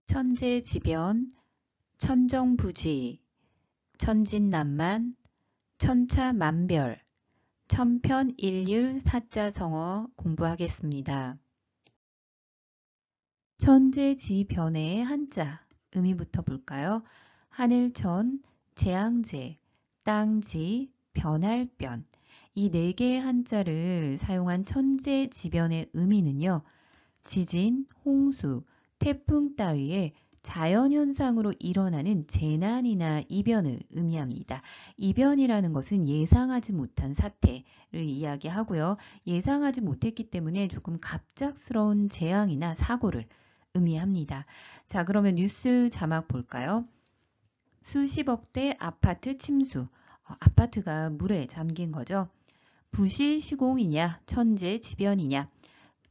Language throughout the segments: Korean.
천재지변, 천정부지, 천진난만, 천차만별, 천편일률 사자성어 공부하겠습니다. 천재지변의 한자 의미부터 볼까요? 하늘천, 재앙제, 땅지, 변할변 이 네 개의 한자를 사용한 천재지변의 의미는요. 지진, 홍수, 태풍 따위의 자연현상으로 일어나는 재난이나 이변을 의미합니다. 이변이라는 것은 예상하지 못한 사태를 이야기하고요. 예상하지 못했기 때문에 조금 갑작스러운 재앙이나 사고를 의미합니다. 자, 그러면 뉴스 자막 볼까요? 수십억 대 아파트 침수. 아파트가 물에 잠긴 거죠. 부실시공이냐, 천재지변이냐.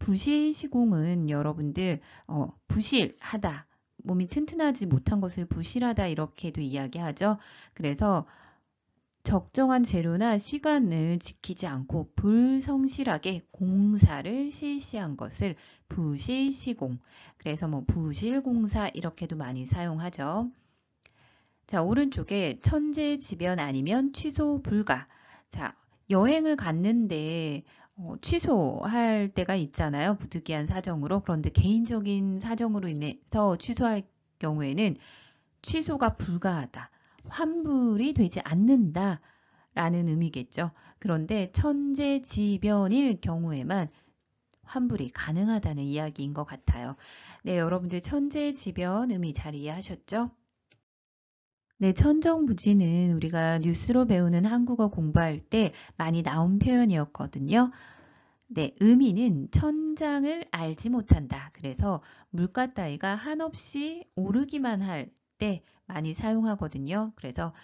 부실시공은 여러분들 부실하다, 몸이 튼튼하지 못한 것을 부실하다 이렇게도 이야기하죠. 그래서 적정한 재료나 시간을 지키지 않고 불성실하게 공사를 실시한 것을 부실시공. 그래서 뭐 부실공사 이렇게도 많이 사용하죠. 자, 오른쪽에 천재지변 아니면 취소 불가. 자, 여행을 갔는데 취소할 때가 있잖아요. 부득이한 사정으로. 그런데 개인적인 사정으로 인해서 취소할 경우에는 취소가 불가하다, 환불이 되지 않는다 라는 의미겠죠. 그런데 천재지변일 경우에만 환불이 가능하다는 이야기인 것 같아요. 네, 여러분들 천재지변 의미 잘 이해하셨죠? 네, 천정부지는 우리가 뉴스로 배우는 한국어 공부할 때 많이 나온 표현이었거든요. 네, 의미는 천장을 알지 못한다. 그래서 물가 따위가 한없이 오르기만 할 때 많이 사용하거든요. 그래서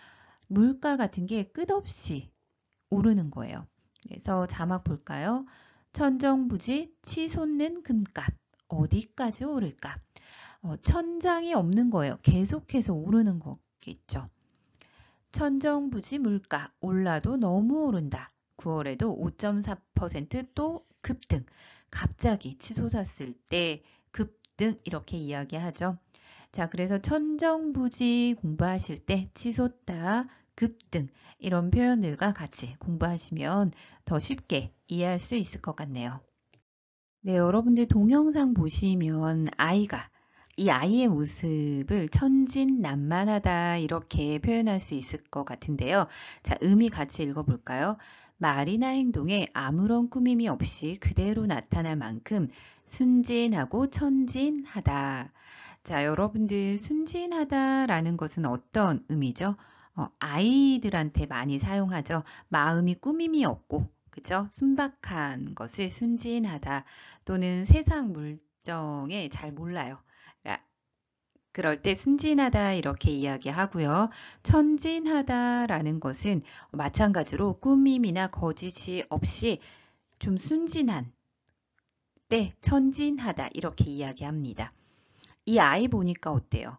물가 같은 게 끝없이 오르는 거예요. 그래서 자막 볼까요? 천정부지 치솟는 금값. 어디까지 오를까? 천장이 없는 거예요. 계속해서 오르는 거겠죠. 천정부지 물가 올라도 너무 오른다. 9월에도 5.4% 또 급등. 갑자기 치솟았을 때 급등 이렇게 이야기하죠. 자, 그래서 천정부지 공부하실 때 치솟다, 급등 이런 표현들과 같이 공부하시면 더 쉽게 이해할 수 있을 것 같네요. 네, 여러분들 동영상 보시면 이 아이의 모습을 천진난만하다 이렇게 표현할 수 있을 것 같은데요. 자, 의미 같이 읽어볼까요? 말이나 행동에 아무런 꾸밈이 없이 그대로 나타날 만큼 순진하고 천진하다. 자, 여러분들 순진하다라는 것은 어떤 의미죠? 아이들한테 많이 사용하죠. 마음이 꾸밈이 없고, 그죠? 순박한 것을 순진하다 또는 세상 물정에 잘 몰라요. 그럴 때 순진하다 이렇게 이야기하고요. 천진하다라는 것은 마찬가지로 꾸밈이나 거짓이 없이 좀 순진한 때 천진하다 이렇게 이야기합니다. 이 아이 보니까 어때요?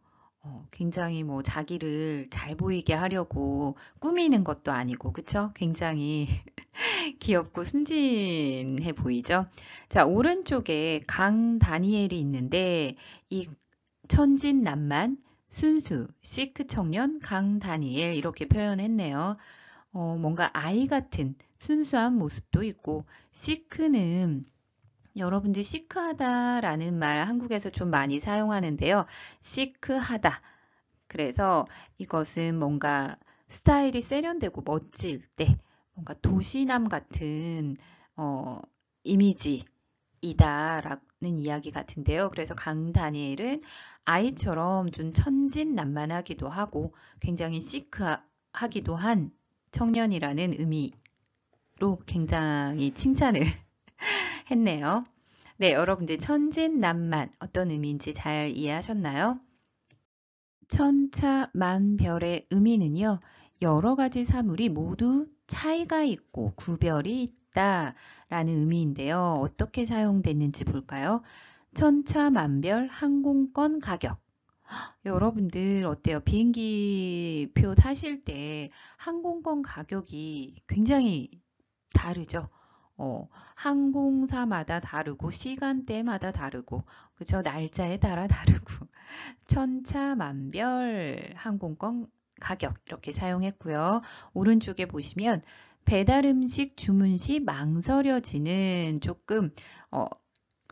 굉장히 뭐 자기를 잘 보이게 하려고 꾸미는 것도 아니고, 그쵸? 굉장히 귀엽고 순진해 보이죠? 자, 오른쪽에 강 다니엘이 있는데, 이 천진난만, 순수, 시크 청년, 강 다니엘 이렇게 표현했네요. 뭔가 아이 같은 순수한 모습도 있고, 시크는 여러분들 시크하다라는 말 한국에서 좀 많이 사용하는데요. 시크하다. 그래서 이것은 뭔가 스타일이 세련되고 멋질 때 뭔가 도시남 같은 이미지이다라는 이야기 같은데요. 그래서 강 다니엘은 아이처럼 좀 천진난만하기도 하고 굉장히 시크하기도 한 청년이라는 의미로 굉장히 칭찬을 했네요. 네, 여러분들 천진난만 어떤 의미인지 잘 이해하셨나요? 천차만별의 의미는요. 여러 가지 사물이 모두 차이가 있고 구별이 있다라는 의미인데요. 어떻게 사용됐는지 볼까요? 천차만별 항공권 가격. 여러분들 어때요? 비행기 표 사실 때 항공권 가격이 굉장히 다르죠? 항공사마다 다르고 시간대마다 다르고 그죠? 날짜에 따라 다르고 천차만별 항공권 가격 이렇게 사용했고요. 오른쪽에 보시면 배달 음식 주문 시 망설여지는 조금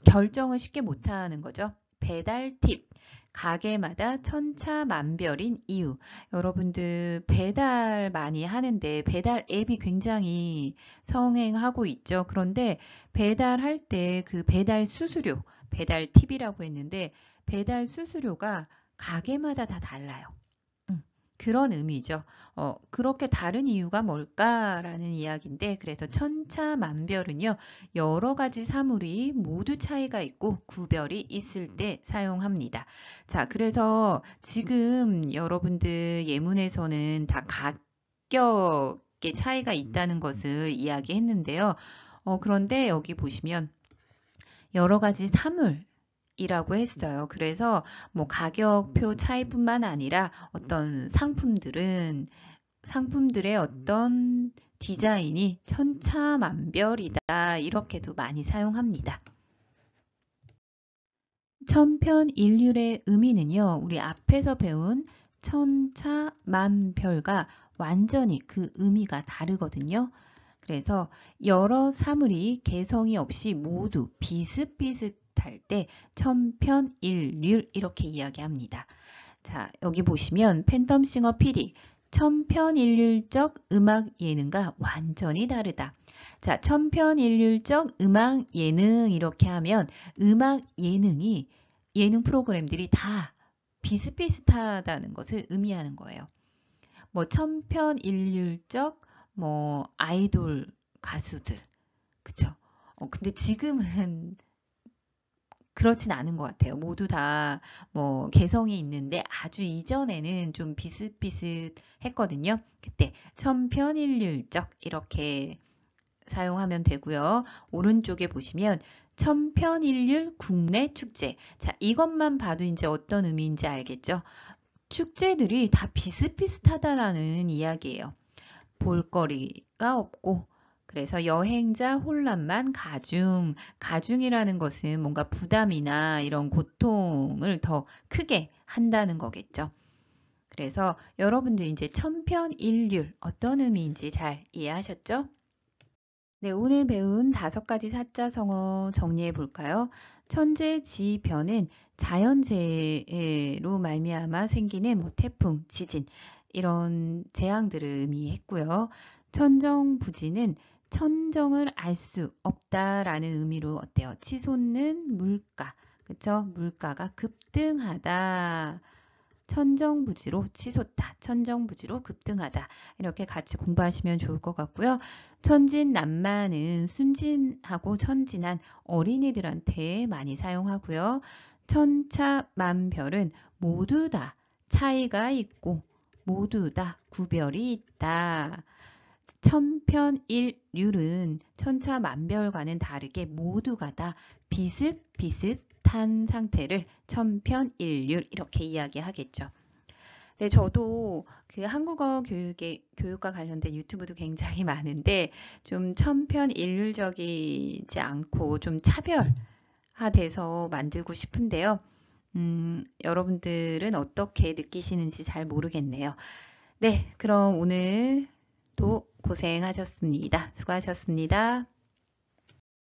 결정을 쉽게 못하는 거죠. 배달 팁. 가게마다 천차만별인 이유. 여러분들 배달 많이 하는데 배달 앱이 굉장히 성행하고 있죠. 그런데 배달할 때 그 배달 수수료, 배달 팁이라고 했는데 배달 수수료가 가게마다 다 달라요. 그런 의미죠. 그렇게 다른 이유가 뭘까라는 이야기인데, 그래서 천차만별은요, 여러 가지 사물이 모두 차이가 있고 구별이 있을 때 사용합니다. 자, 그래서 지금 여러분들 예문에서는 다 가격의 차이가 있다는 것을 이야기했는데요. 그런데 여기 보시면 여러 가지 사물, 이라고 했어요. 그래서 뭐 가격표 차이뿐만 아니라 어떤 상품들의 어떤 디자인이 천차만별이다. 이렇게도 많이 사용합니다. 천편일률의 의미는요. 우리 앞에서 배운 천차만별과 완전히 그 의미가 다르거든요. 그래서 여러 사물이 개성이 없이 모두 비슷비슷할 때 천편일률 이렇게 이야기합니다. 자, 여기 보시면 팬텀싱어 PD 천편일률적 음악 예능과 완전히 다르다. 자, 천편일률적 음악 예능 이렇게 하면 음악 예능이 예능 프로그램들이 다 비슷비슷하다는 것을 의미하는 거예요. 뭐 천편일률적 뭐 아이돌 가수들 그쵸? 근데 지금은 그렇진 않은 것 같아요. 모두 다 뭐 개성이 있는데 아주 이전에는 좀 비슷비슷했거든요. 그때 천편일률적 이렇게 사용하면 되고요. 오른쪽에 보시면 천편일률 국내 축제. 자, 이것만 봐도 이제 어떤 의미인지 알겠죠? 축제들이 다 비슷비슷하다라는 이야기예요. 볼거리가 없고 그래서 여행자 혼란만 가중이라는 것은 뭔가 부담이나 이런 고통을 더 크게 한다는 거겠죠. 그래서 여러분들 이제 천편일률 어떤 의미인지 잘 이해하셨죠? 네, 오늘 배운 5가지 사자성어 정리해 볼까요? 천재지변은 자연재해로 말미암아 생기는 뭐 태풍, 지진 이런 재앙들을 의미했고요. 천정부지는 천정을 알 수 없다라는 의미로 어때요? 치솟는 물가, 그쵸? 물가가 급등하다. 천정부지로 치솟다, 천정부지로 급등하다 이렇게 같이 공부하시면 좋을 것 같고요. 천진난만은 순진하고 천진한 어린이들한테 많이 사용하고요. 천차만별은 모두 다 차이가 있고 모두 다 구별이 있다. 천편일률은 천차만별과는 다르게 모두가 다 비슷비슷한 상태를 천편일률 이렇게 이야기하겠죠. 네, 저도 그 한국어 교육과 관련된 유튜브도 굉장히 많은데 좀 천편일률적이지 않고 좀 차별화돼서 만들고 싶은데요. 여러분들은 어떻게 느끼시는지 잘 모르겠네요. 네, 그럼 오늘도 고생하셨습니다. 수고하셨습니다.